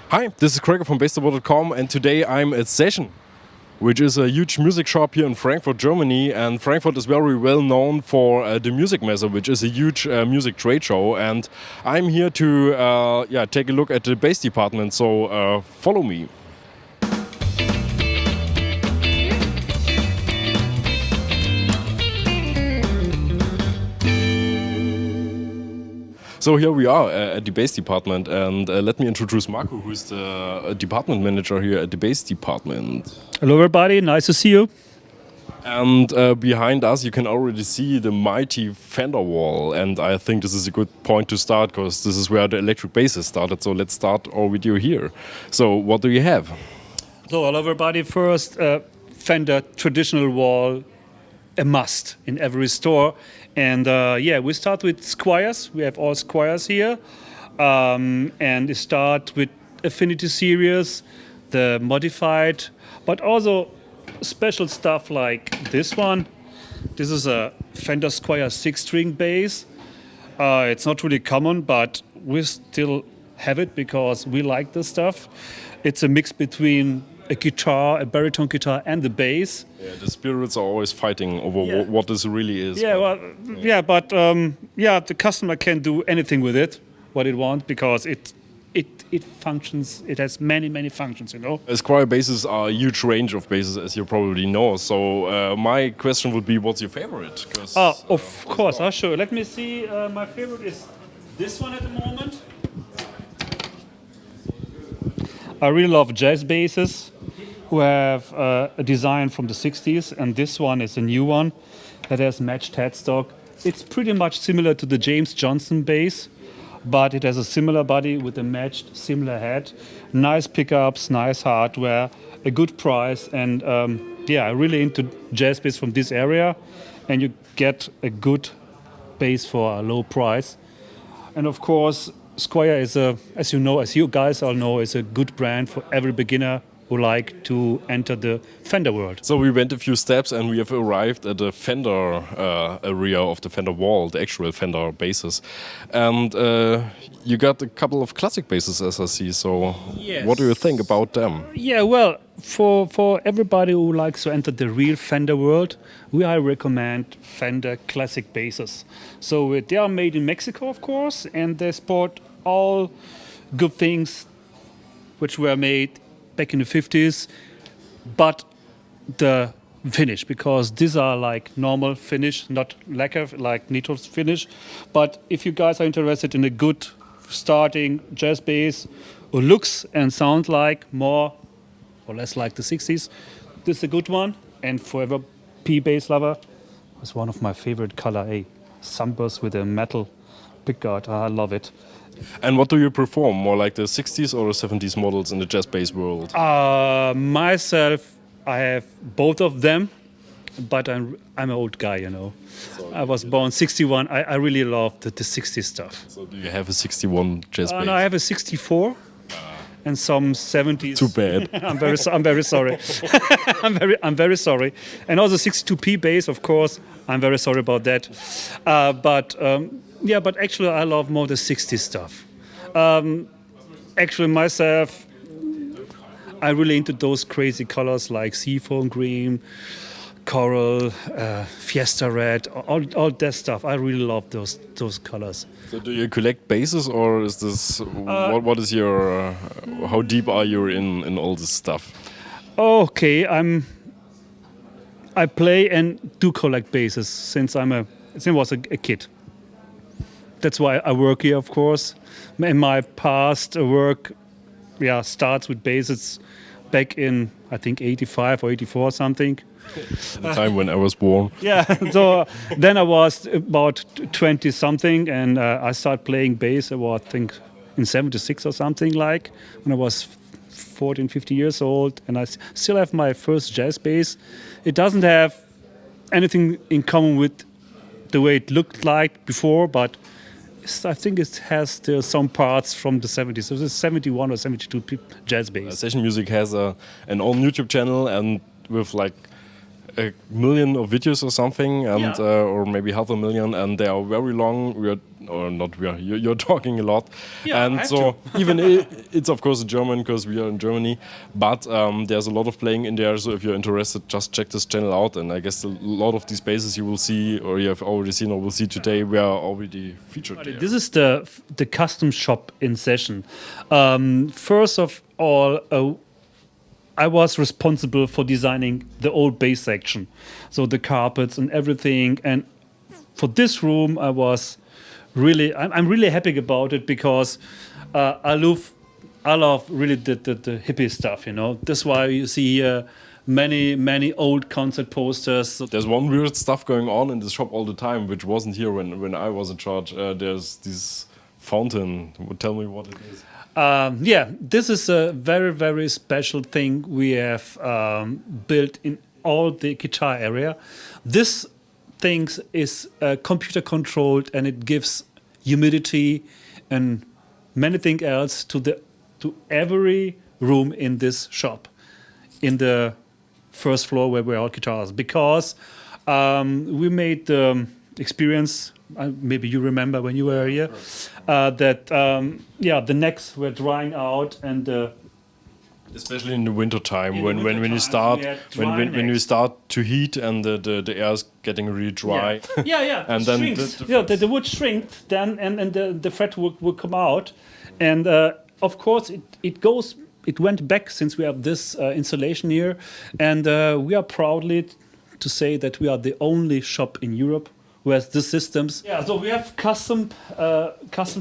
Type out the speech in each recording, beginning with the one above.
Hi, this is Gregor from Bassman.com, and today I'm at Session, which is a huge music shop here in Frankfurt, Germany. And Frankfurt is very well known for the Music Messe, which is a huge music trade show. And I'm here to take a look at the bass department, so follow me. So here we are at the bass department, and let me introduce Marco, who's the department manager here at the bass department. Hello everybody, nice to see you. And behind us you can already see the mighty Fender wall, and I think this is a good point to start because this is where the electric basses started, so let's start our video here. So what do you have? So hello everybody, first Fender traditional wall, a must in every store. And we start with Squiers. We have all Squiers here. And we start with Affinity Series, the modified, but also special stuff like this one. This is a Fender Squier 6-string bass. It's not really common, but we still have it because we like this stuff. It's a mix between a guitar, a baritone guitar, and the bass. Yeah, the spirits are always fighting over what this really is. But the customer can do anything with it, what it wants, because it functions. It has many functions, you know. Squier basses are a huge range of basses, as you probably know. So my question would be, what's your favorite? Of course, I'll show you. Let me see. My favorite is this one at the moment. I really love jazz basses, who have a design from the 60s, and this one is a new one that has matched headstock. It's pretty much similar to the James Johnson bass, but it has a similar body with a matched similar head. Nice pickups, nice hardware, a good price, and I'm really into jazz bass from this area, and you get a good bass for a low price. And of course, Squier is as you guys all know, is a good brand for every beginner who like to enter the Fender world. So we went a few steps and we have arrived at the Fender area of the Fender wall, the actual Fender basses. And you got a couple of classic basses, as I see. So yes. What do you think about them? Yeah, well, for everybody who likes to enter the real Fender world, I recommend Fender classic basses. So they are made in Mexico, of course, and they sport all good things which were made back in the 50s, but the finish, because these are like normal finish, not lacquer like Nitro's finish. But if you guys are interested in a good starting jazz bass who looks and sounds like more or less like the 60s, this is a good one. And forever P bass lover, it's one of my favorite color A, sunburst with a metal pickguard. I love it. And what do you prefer, more like the 60s or the 70s models in the jazz bass world? Myself, I have both of them, but I'm an old guy, you know. So I was born 61. I really love the 60s stuff. So do you have a 61 jazz bass? No, I have a 64 and some 70s. Too bad. I'm very sorry. I'm very sorry. And also 62P bass, of course. I'm very sorry about that. But actually I love more the 60s stuff. Actually myself, I really into those crazy colors like seafoam green, coral, fiesta red, all that stuff. I really love those colors. So do you collect basses, or is this what is your how deep are you in all this stuff? Okay, I play and do collect basses since I was a kid. That's why I work here, of course. In my past work, starts with basses back in, I think, 85 or 84 something. The time when I was born. Yeah, so then I was about 20 something, and I started playing bass, I think, in 76 or something like, when I was 14, 15 years old, and I still have my first jazz bass. It doesn't have anything in common with the way it looked like before, but I think it has still some parts from the 70s. So it's 71 or 72 jazz bass. Session Music has an own YouTube channel, and with like a million of videos or something, and Yeah. or maybe 500,000, and they are very long. You're talking a lot, Yeah, I and have so to. even it's of course German because we are in Germany, but there's a lot of playing in there. So if you're interested, just check this channel out, and I guess a lot of these basses you will see, or you have already seen, or will see today, we are already featured there. This is the custom shop in session. First of all, I was responsible for designing the old bass section, so the carpets and everything. And for this room, I'm really happy about it because I love really the hippie stuff. You know, that's why you see here many old concert posters. There's one weird stuff going on in the shop all the time, which wasn't here when I was in charge. There's this fountain. Tell me what it is. Yeah, this is a very special thing we have built in all the guitar area. This thing is computer controlled, and it gives humidity and many things else to every room in this shop, in the first floor where we are guitars, because we made the experience. Maybe you remember when you were here that the necks were drying out, and especially in the winter time In when the when winter you time, start we had dry when you necks. start to heat and the air is getting really dry. Yeah. And the then strings. the The wood shrink then, and the fret would come out, and of course it went back since we have this installation here, and we are proudly to say that we are the only shop in Europe who has these systems. Yeah, so we have custom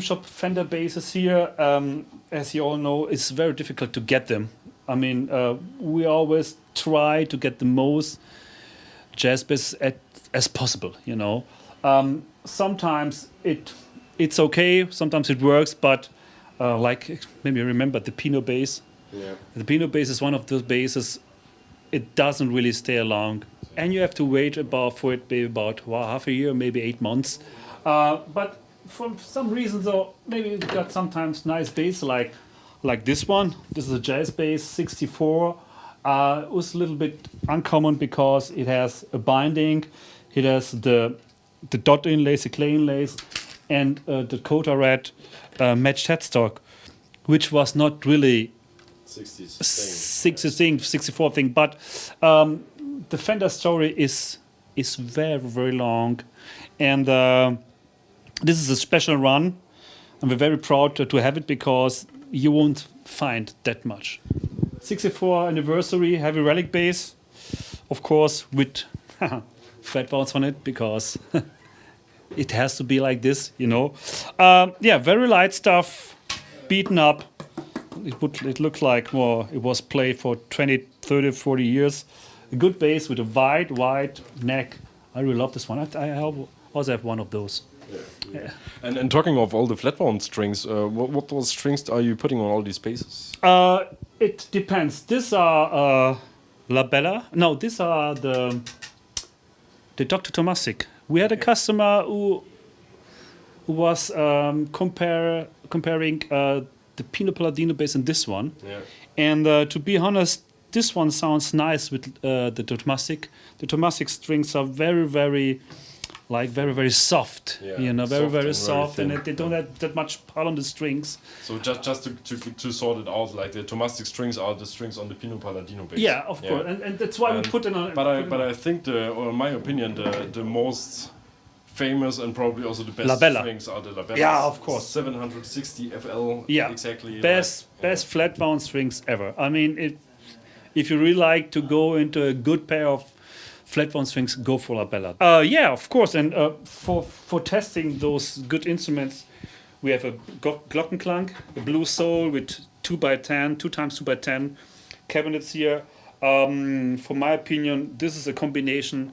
shop Fender basses here. As you all know, it's very difficult to get them. I mean, we always try to get the most jazz bass as possible. You know, sometimes it's okay, sometimes it works, but like maybe you remember the Pinot bass. Yeah. The Pinot bass is one of those basses. It doesn't really stay long, and you have to wait for it maybe about half a year, maybe 8 months. But for some reason, though, maybe you got sometimes nice bass like this one. This is a jazz bass 64. It was a little bit uncommon because it has a binding, it has the dot inlays, the clay inlays, and the Coda Red matched headstock, which was not really 64 thing, but the Fender story is very long, and this is a special run, and we're very proud to have it because you won't find that much. 64 anniversary heavy Relic bass, of course, with flat wounds on it because it has to be like this, you know. Yeah, very light stuff, beaten up. It looks like it was played for 20, 30, 40 years. A good bass with a wide neck. I really love this one. I also have one of those. Yeah. And talking of all the flat wound strings, what those strings are you putting on all these basses? It depends. These are Labella. No, these are the Dr. Tomasic. We had a customer who was comparing the Pino Palladino bass and this one. Yeah. And to be honest, this one sounds nice with the Tomasic. The Tomasic strings are very soft. Yeah, You know, very soft, thin. and they don't have that much pull on the strings. So just to sort it out, like the Tomastic strings are the strings on the Pino Palladino bass. Yeah, of course, and that's why we put it on. But I think or in my opinion, the most famous and probably also the best Labella. strings are the Labellas. Yeah, of course. 760 FL. Yeah, Exactly. Best flat wound strings ever. I mean, if you really like to go into a good pair of flat wound strings, go for Labella. Yeah, of course. And for testing those good instruments, we have a Glockenklang, a blue soul with 2x10, 2x2x10 cabinets here. For my opinion, this is a combination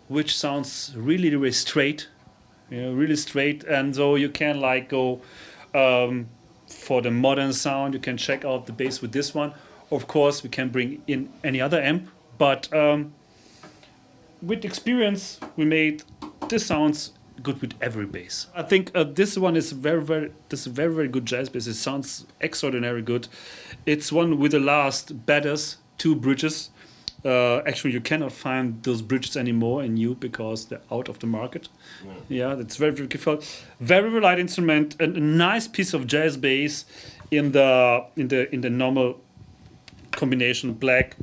which sounds really straight, really straight, and so you can like go for the modern sound. You can check out the bass with this one. Of course, we can bring in any other amp, but with experience, we made this sounds good with every bass. I think this one is very good jazz bass. It sounds extraordinarily good. It's one with the last batters, 2 bridges. Actually, you cannot find those bridges anymore in new because they're out of the market. Yeah, that's very difficult. Very light instrument, and a nice piece of jazz bass in the normal combination black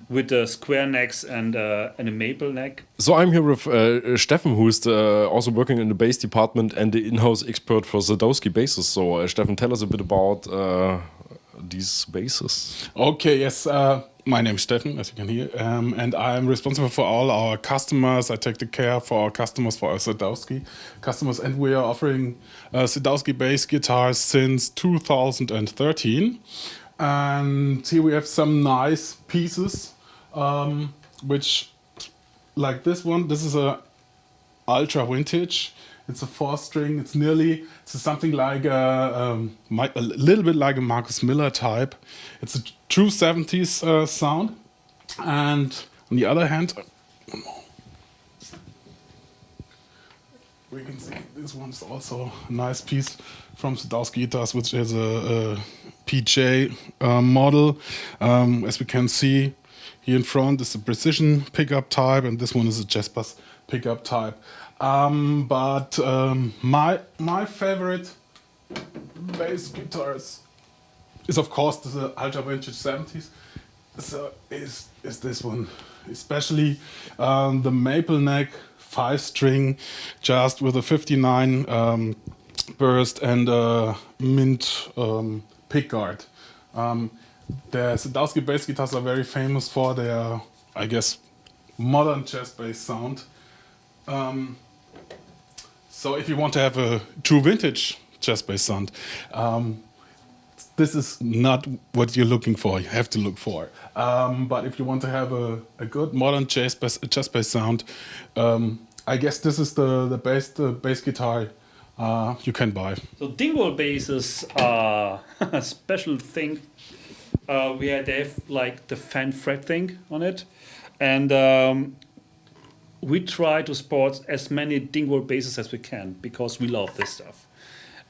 with the square necks and a maple neck. So I'm here with Steffen, who is also working in the bass department and the in-house expert for Sadowsky basses. So Steffen, tell us a bit about these basses. Okay, yes. My name is Steffen, as you can hear, and I'm responsible for all our customers. I take the care for our customers, for our Sadowsky customers, and we are offering Sadowsky bass guitars since 2013. And here we have some nice pieces, which, like this one, this is a ultra vintage. It's a 4-string. It's something like a little bit like a Marcus Miller type. It's a true 70s sound. And on the other hand, we can see this one's also a nice piece from Sadowsky guitars, which is a PJ model. As we can see here in front is a precision pickup type, and this one is a jazz bass pickup type. But my favorite bass guitars is of course the ultra vintage 70s. So is this one, especially the maple neck 5-string, just with a 59 burst and a mint pickguard. The Sadowsky bass guitars are very famous for their, I guess, modern jazz bass sound. So if you want to have a true vintage jazz bass sound, this is not what you're looking for. You have to look for. But if you want to have a good modern jazz bass sound, I guess this is the best bass guitar you can buy. So Dingwall basses are a special thing. They have like the fan fret thing on it, and we try to sport as many Dingwall basses as we can because we love this stuff.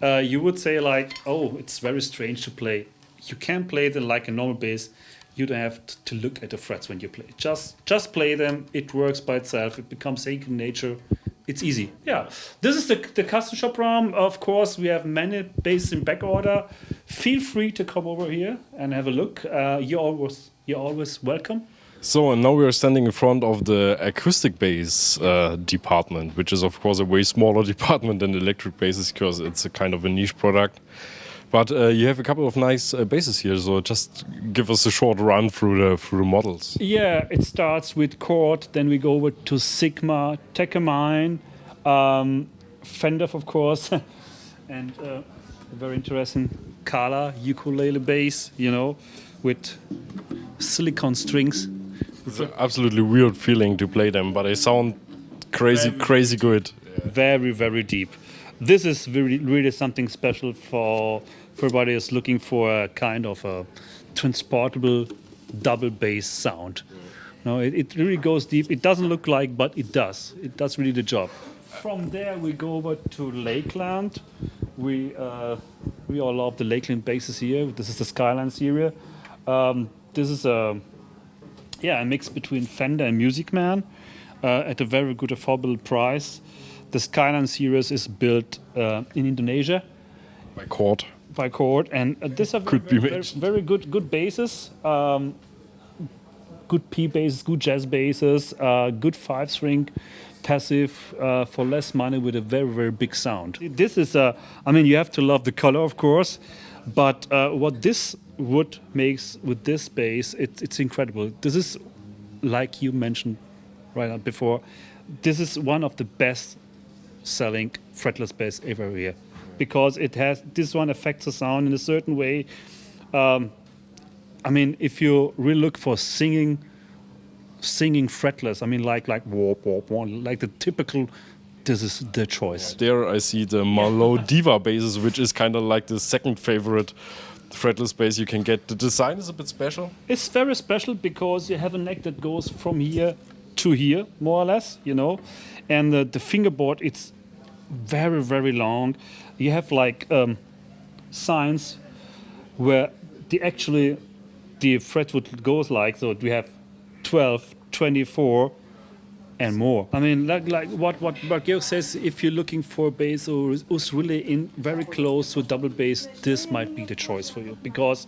You would say like, oh, it's very strange to play. You can play them like a normal bass. You don't have to look at the frets when you play. Just play them. It works by itself. It becomes second nature. It's easy. Yeah. This is the custom shop room. Of course, we have many basses in back order. Feel free to come over here and have a look. You're always welcome. So and now we are standing in front of the acoustic bass department, which is of course a way smaller department than the electric basses because it's a kind of a niche product. But you have a couple of nice basses here, so just give us a short run through the models. Yeah, it starts with chord, then we go over to Sigma, Tekemine, Fender, of course, and a very interesting Kala ukulele bass, with silicone strings. It's an absolutely weird feeling to play them, but they sound crazy good. Very, very deep. This is really something special for everybody who's looking for a kind of a transportable double bass sound. No, it really goes deep. It doesn't look like, but it does. It does really the job. From there we go over to Lakland. We all love the Lakland basses here. This is the Skyline series. This is a mix between Fender and Music Man at a very good affordable price. The Skyline series is built in Indonesia by Chord, and these are very good basses, good P basses, good jazz basses, good 5-string passive for less money with a very big sound. This is you have to love the color, of course, but what this wood makes with this bass, it's incredible. This is, like you mentioned right now before, this is one of the best selling fretless bass ever here, because this one affects the sound in a certain way. If you really look for singing fretless, like warp, like the typical, this is the choice. There I see the Marleaux Diva basses, which is kind of like the second favorite fretless bass you can get. The design is a bit special. It's very special because you have a neck that goes from here to here, more or less, and the fingerboard, it's very long. You have like signs where the fretwood goes like, so we have 12, 24, and more. I mean, like what Georg says, if you're looking for a bass who's really in very close to a double bass, this might be the choice for you, because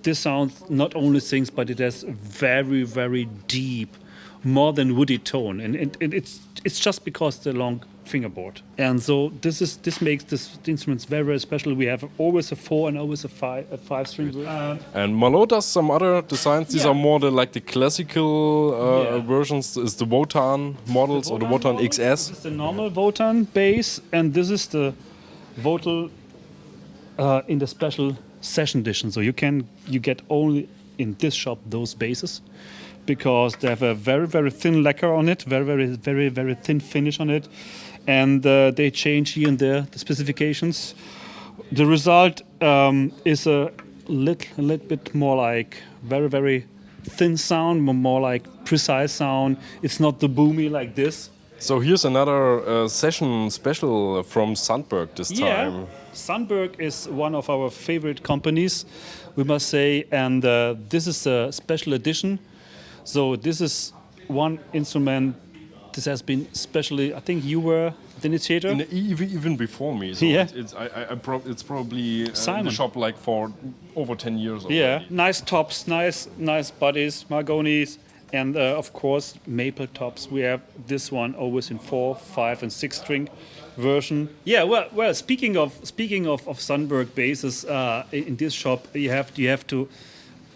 this sound not only sings, but it has very, very deep, more than woody tone, and it's just because the long fingerboard. And so this makes the instruments very, very special. We have always a 4 and always a 5 string. And Marleaux does some other designs. These are more the classical versions. Is the Votan models or the Votan XS? This is the normal Votan bass, and this is the Votan in the special session edition. So you get only in this shop those basses, because they have a very, very thin lacquer on it, very, very, very, very thin finish on it, and they change here and there the specifications. The result is a little bit more like very, very thin sound, more like precise sound. It's not the boomy like this. So here's another session special from Sandberg this time. Yeah, Sandberg is one of our favorite companies, we must say, and this is a special edition. So this is one instrument. This has been specially. I think you were the initiator. Even before me. So Yeah. it's probably in Simon. the shop like for over 10 years already. Yeah, nice tops, nice bodies, mahogany's, and of course maple tops. We have this one always in 4, 5, and 6 string version. Yeah, well. Speaking of Sandberg basses, in this shop you have to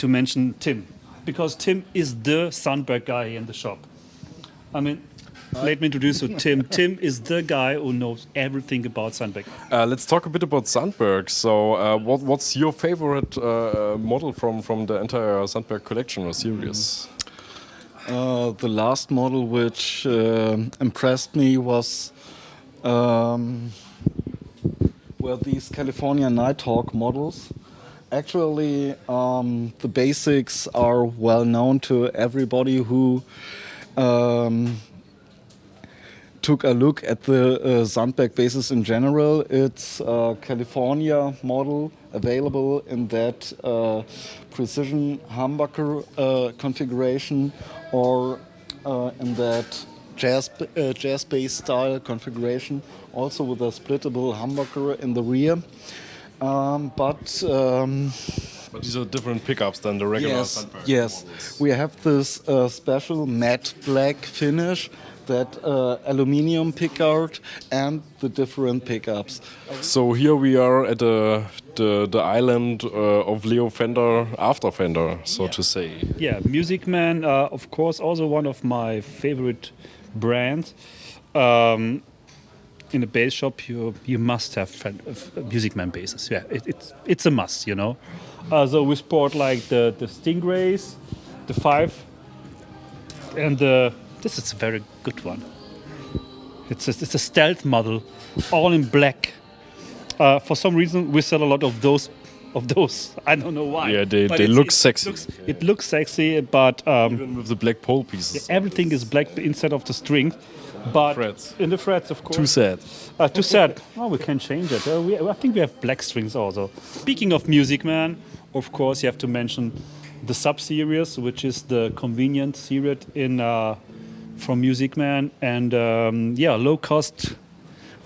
mention Tim, because Tim is the Sandberg guy in the shop. I mean, let me introduce you, Tim. Tim is the guy who knows everything about Sandberg. Let's talk a bit about Sandberg. So, what's your favorite model from the entire Sandberg collection or series? The last model which impressed me was these California Nighthawk models. Actually, the basics are well known to everybody who took a look at the Sandberg basses in general. It's a California model available in that precision humbucker configuration, or in that jazz bass style configuration, also with a splittable humbucker in the rear. But these are different pickups than the regular Sandberg yes. models. We have this special matte black finish, that aluminium pickguard, and the different pickups. So here we are at the island of Leo Fender after Fender, so to say. Yeah, Music Man, of course, also one of my favorite brands. In a bass shop, you must have Music Man basses. Yeah, it's a must, you know. So we sport like the Stingrays, the 5, and this is a very good one. It's a stealth model, all in black. For some reason, we sell a lot of those. I don't know why. Yeah, they look sexy. It looks sexy, but even with the black pole pieces. everything is black instead of the string. But Frets. in the frets, of course. Too sad. Too sad. Oh, we can change it. I think we have black strings also. Speaking of Music Man, of course, you have to mention the sub-series, which is the convenient series from Music Man, and low-cost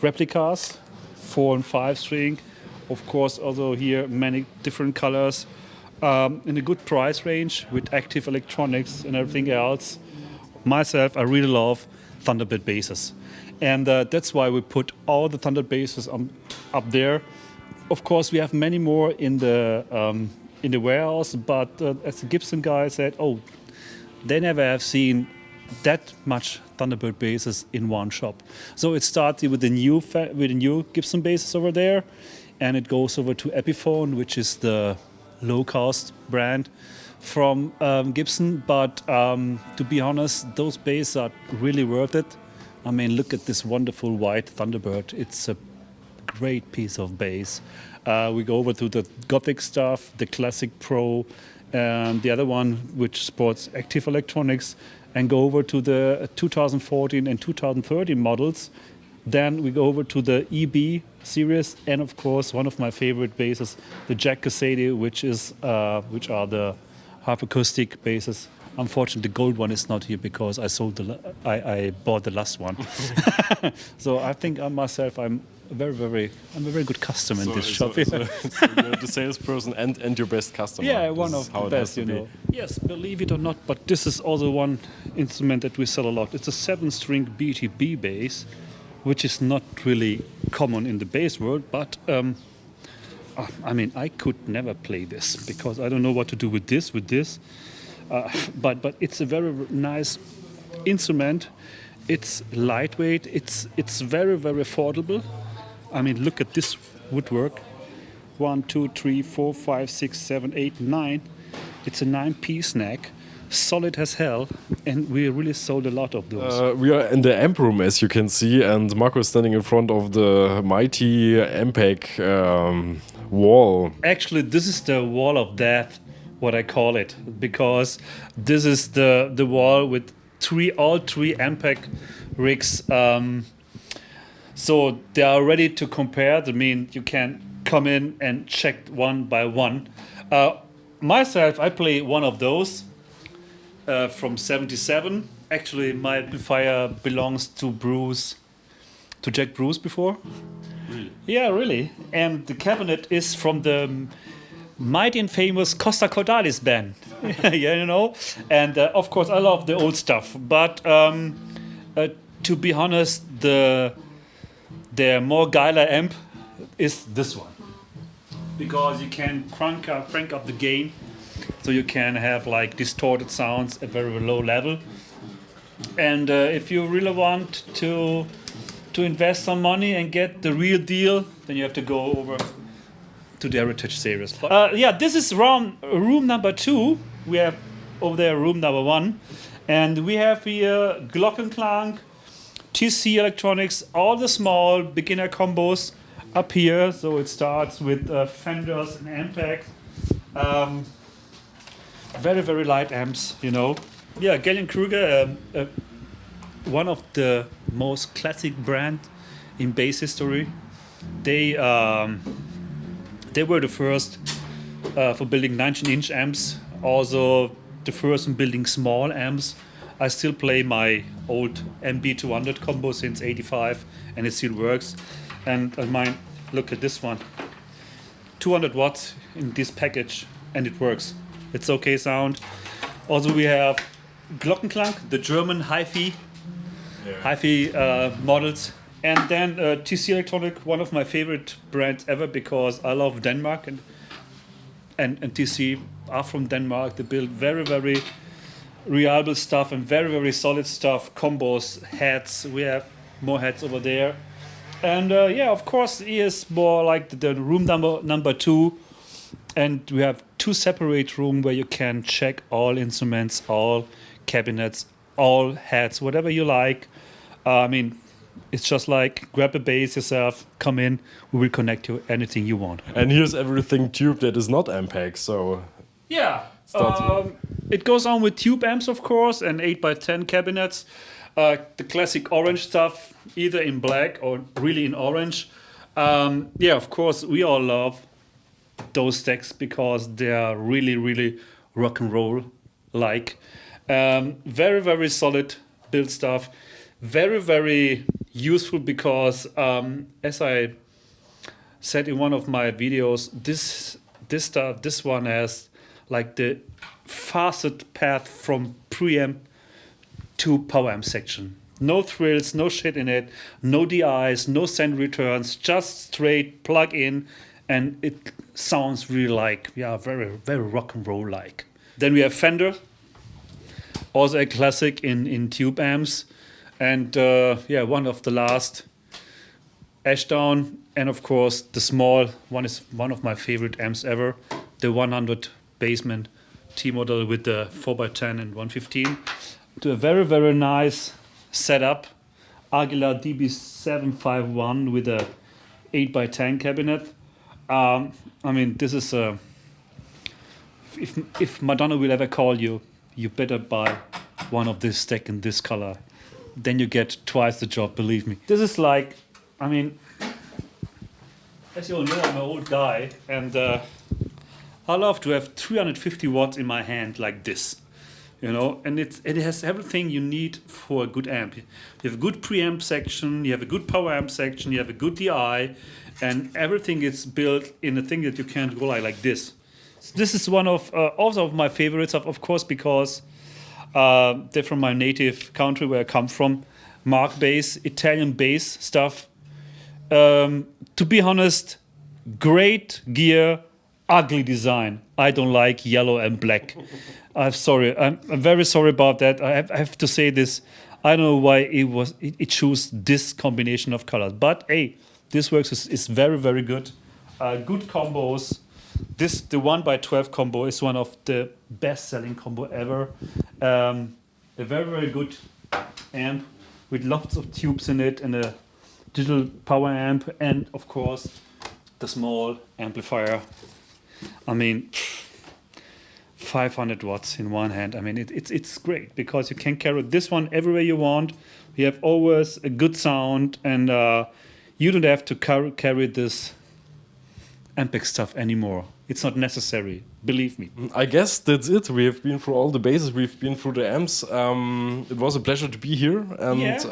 replicas, 4 and 5 string. Of course, also here many different colors, in a good price range with active electronics and everything else. Myself, I really love Thunderbird basses, and that's why we put all the Thunderbird basses up there. Of course, we have many more in the warehouse, but as the Gibson guy said, they never have seen that much Thunderbird basses in one shop. So it started with the new Gibson basses over there, and it goes over to Epiphone, which is the low-cost brand from Gibson. But to be honest, those basses are really worth it. I mean, look at this wonderful white Thunderbird. It's a great piece of bass. We go over to the Gothic stuff, the Classic Pro, and the other one which sports active electronics, and go over to the 2014 and 2013 models. Then we go over to the EB series, and of course one of my favorite basses, the Jack Cassady, which are the harp acoustic basses Unfortunately, the gold one is not here because I bought the last one. So I think myself, I'm a very good customer in this shop. So you're the salesperson and your best customer. Yeah, This one is of how the it has best, to you be. know. Yes, believe it or not, but this is also one instrument that we sell a lot. It's a 7-string BTB bass, which is not really common in the bass world, but I mean, I could never play this because I don't know what to do with this. But it's a very nice instrument. It's lightweight. It's very affordable. I mean, look at this woodwork. 1, 2, 3, 4, 5, 6, 7, 8, 9. It's a 9-piece neck, solid as hell, and we really sold a lot of those. We are in the amp room, as you can see, and Marco is standing in front of the mighty Ampeg wall. Actually, this is the wall of death, what I call it, because this is the wall with all three Ampeg rigs. So they are ready to compare. I mean, you can come in and check one by one. Myself, I play one of those from '77. Actually, my amplifier belongs to Jack Bruce before. Really? Yeah, really. And the cabinet is from the mighty and famous Costa Cordalis band. Yeah, you know. And of course, I love the old stuff. But to be honest, the more geiler amp is this one, because you can crank up the gain, so you can have like distorted sounds at very low level. And if you really want to invest some money and get the real deal, then you have to go over to the Heritage series. Yeah, this is room number 2. We have over there room number 1, and we have here Glockenklang, TC Electronics, all the small beginner combos up here. So it starts with Fenders and Ampeg. Very light amps, you know. Yeah, Gallien Krueger, one of the most classic brand in bass history. They were the first for building 19-inch amps. Also the first in building small amps. I still play my old MB200 combo since '85, and it still works. And I mean, look at this one, 200 watts in this package, and it works. It's okay sound. Also, we have Glockenklang, the German hi-fi models, and then TC Electronic, one of my favorite brands ever, because I love Denmark, and TC are from Denmark. They build very reliable stuff and very solid stuff, combos, heads. We have more heads over there. And yeah, of course, here's more like the room number 2. And we have 2 separate rooms where you can check all instruments, all cabinets, all heads, whatever you like. I mean, it's just like grab a bass yourself, come in, we will connect you anything you want. And here's everything tube that is not Ampeg, so... Yeah, it goes on with tube amps, of course, and 8x10 cabinets. The classic orange stuff, either in black or really in orange. Yeah, of course, we all love those stacks because they are really rock and roll like. Very solid build stuff. Very useful because, as I said in one of my videos, this one has like the fastest path from preamp to power amp section. No thrills, no shit in it, no DIs, no send returns, just straight plug in, and it sounds really like, yeah, very rock and roll like. Then we have Fender, also a classic in tube amps, and yeah, one of the last Ashdown, and of course the small one is one of my favorite amps ever, the 100 Bassman T model with the 4x10 and 115. To a very nice setup, Aguilar DB751 with a 8x10 cabinet. I mean, this is a... If Madonna will ever call you, you better buy one of this stack in this color. Then you get twice the job, believe me. This is like, I mean, as you all know, I'm an old guy, and I love to have 350 watts in my hand like this. you know, and it has everything you need for a good amp. You have a good preamp section, you have a good power amp section, you have a good DI, and everything is built in a thing that you can't go like this. So this is one of also of my favorites, of course, because they're from my native country where I come from. Markbass, Italian bass stuff. To be honest, great gear, ugly design. I don't like yellow and black. I'm sorry. I'm very sorry about that. I have to say this. I don't know why it chose this combination of colors. But hey, this works. Is very, very good. Good combos. The 1x12 combo is one of the best-selling combo ever. A very, very good amp with lots of tubes in it and a digital power amp, and of course the small amplifier. I mean, 500 watts in one hand. I mean, it's great because you can carry this one everywhere you want. You have always a good sound, and you don't have to carry this Ampeg stuff anymore. It's not necessary, believe me. I guess that's it. We have been through all the bases. We've been through the amps. It was a pleasure to be here, and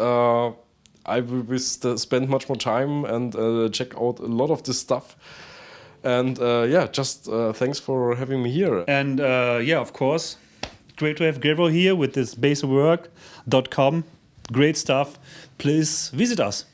I will spend much more time and check out a lot of this stuff. And just thanks for having me here. And of course, great to have Gregor here with this basswork.com. Great stuff. Please visit us.